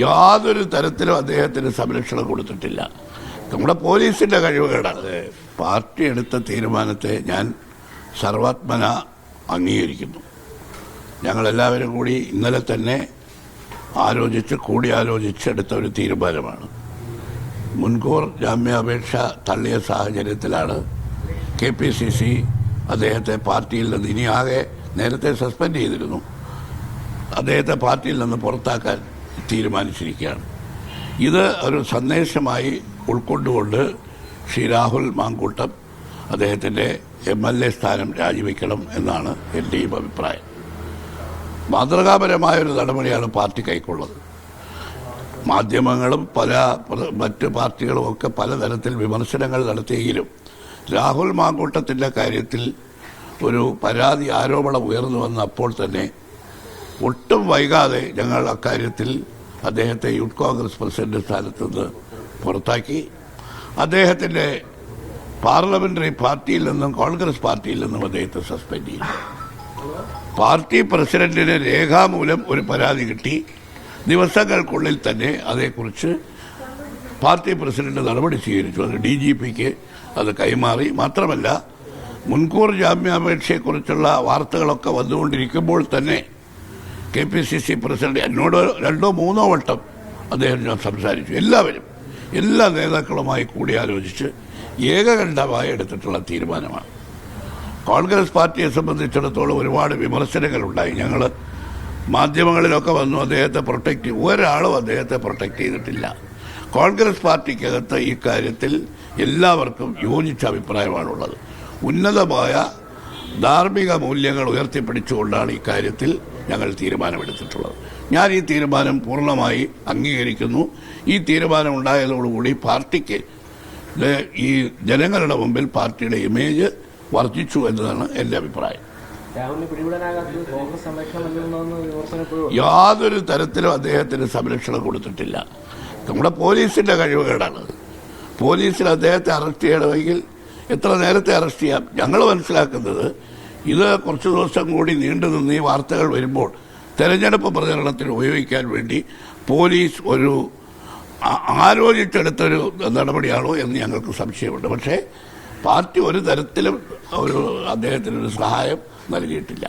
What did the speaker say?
യാതൊരു തരത്തിലും അദ്ദേഹത്തിന് സംരക്ഷണം കൊടുത്തിട്ടില്ല. നമ്മുടെ പോലീസിന്റെ കഴിവുകേടാണ്. പാർട്ടി എടുത്ത തീരുമാനത്തെ ഞാൻ സർവാത്മന അംഗീകരിക്കുന്നു. ഞങ്ങളെല്ലാവരും കൂടി ഇന്നലെ തന്നെ കൂടിയാലോചിച്ച് എടുത്ത ഒരു തീരുമാനമാണ്. മുൻകൂർ ജാമ്യാപേക്ഷ തള്ളിയ സാഹചര്യത്തിലാണ് KPCC അദ്ദേഹത്തെ പാർട്ടിയിൽ നിന്ന് ഇനിയാകെ നേരത്തെ സസ്പെൻഡ് ചെയ്തിരുന്നു. അദ്ദേഹത്തെ പാർട്ടിയിൽ നിന്ന് പുറത്താക്കാൻ തീരുമാനിച്ചിരിക്കുകയാണ്. ഇത് ഒരു സന്ദേശമായി ഉൾക്കൊണ്ടുകൊണ്ട് ശ്രീ രാഹുൽ മാങ്കൂട്ടം അദ്ദേഹത്തിൻ്റെ MLA സ്ഥാനം രാജിവെക്കണം എന്നാണ് എൻ്റെയും അഭിപ്രായം. മാതൃകാപരമായൊരു നടപടിയാണ് പാർട്ടി കൈക്കൊള്ളത്. മാധ്യമങ്ങളും മറ്റ് പാർട്ടികളും ഒക്കെ പലതരത്തിൽ വിമർശനങ്ങൾ നടത്തിയെങ്കിലും രാഹുൽ മാങ്കൂട്ടത്തിൻ്റെ കാര്യത്തിൽ ഒരു പരാതി ആരോപണം ഉയർന്നു വന്നപ്പോൾ തന്നെ ഒട്ടും വൈകാതെ ഞങ്ങൾ അക്കാര്യത്തിൽ അദ്ദേഹത്തെ യൂത്ത് കോൺഗ്രസ് പ്രസിഡന്റ് സ്ഥാനത്ത് നിന്ന് പുറത്താക്കി. അദ്ദേഹത്തിൻ്റെ പാർലമെന്ററി പാർട്ടിയിൽ നിന്നും കോൺഗ്രസ് പാർട്ടിയിൽ നിന്നും അദ്ദേഹത്തെ സസ്പെൻഡ് ചെയ്തു. പാർട്ടി പ്രസിഡന്റിന് രേഖാമൂലം ഒരു പരാതി കിട്ടി. ദിവസങ്ങൾക്കുള്ളിൽ തന്നെ അതേക്കുറിച്ച് പാർട്ടി പ്രസിഡന്റ് നടപടി സ്വീകരിച്ചു. അത് DGPക്ക് അത് കൈമാറി. മാത്രമല്ല, മുൻകൂർ ജാമ്യാപേക്ഷയെക്കുറിച്ചുള്ള വാർത്തകളൊക്കെ വന്നുകൊണ്ടിരിക്കുമ്പോൾ തന്നെ KPCC പ്രസിഡന്റ് എന്നോട് 2-3 വട്ടം അദ്ദേഹം ഞാൻ സംസാരിച്ചു. എല്ലാ നേതാക്കളുമായി കൂടിയാലോചിച്ച് ഏകകണ്ഠമായി എടുത്തിട്ടുള്ള തീരുമാനമാണ്. കോൺഗ്രസ് പാർട്ടിയെ സംബന്ധിച്ചിടത്തോളം ഒരുപാട് വിമർശനങ്ങളുണ്ടായി. ഞങ്ങൾ മാധ്യമങ്ങളിലൊക്കെ വന്നു അദ്ദേഹത്തെ ഒരാളും അദ്ദേഹത്തെ പ്രൊട്ടക്റ്റ് ചെയ്തിട്ടില്ല. കോൺഗ്രസ് പാർട്ടിക്കകത്ത് ഈ കാര്യത്തിൽ എല്ലാവർക്കും യോജിച്ച അഭിപ്രായമാണുള്ളത്. ഉന്നതമായ ധാർമ്മിക മൂല്യങ്ങൾ ഉയർത്തിപ്പിടിച്ചുകൊണ്ടാണ് ഈ കാര്യത്തിൽ ഞങ്ങൾ തീരുമാനമെടുത്തിട്ടുള്ളത്. ഞാൻ ഈ തീരുമാനം പൂർണ്ണമായി അംഗീകരിക്കുന്നു. ഈ തീരുമാനം ഉണ്ടായതോടുകൂടി പാർട്ടിക്ക് ഈ ജനങ്ങളുടെ മുമ്പിൽ പാർട്ടിയുടെ ഇമേജ് വർദ്ധിച്ചു എന്നതാണ് എൻ്റെ അഭിപ്രായം. യാതൊരു തരത്തിലും അദ്ദേഹത്തിന് സംരക്ഷണം കൊടുത്തിട്ടില്ല. നമ്മുടെ പോലീസിന്റെ കഴിവുകേടാണ്. പോലീസിൽ അദ്ദേഹത്തെ അറസ്റ്റ് ചെയ്യണമെങ്കിൽ എത്ര നേരത്തെ അറസ്റ്റ് ചെയ്യാം. ഞങ്ങൾ മനസ്സിലാക്കുന്നത് ഇത് കുറച്ച് ദിവസം കൂടി നീണ്ടു നിന്ന് ഈ വാർത്തകൾ വരുമ്പോൾ തെരഞ്ഞെടുപ്പ് പ്രചരണത്തിന് ഉപയോഗിക്കാൻ വേണ്ടി പോലീസ് ഒരു ആലോചിച്ചെടുത്തൊരു നടപടിയാണോ എന്ന് ഞങ്ങൾക്ക് സംശയമുണ്ട്. പക്ഷേ പാർട്ടി ഒരു തരത്തിലും അദ്ദേഹത്തിനൊരു സഹായം നൽകിയിട്ടില്ല.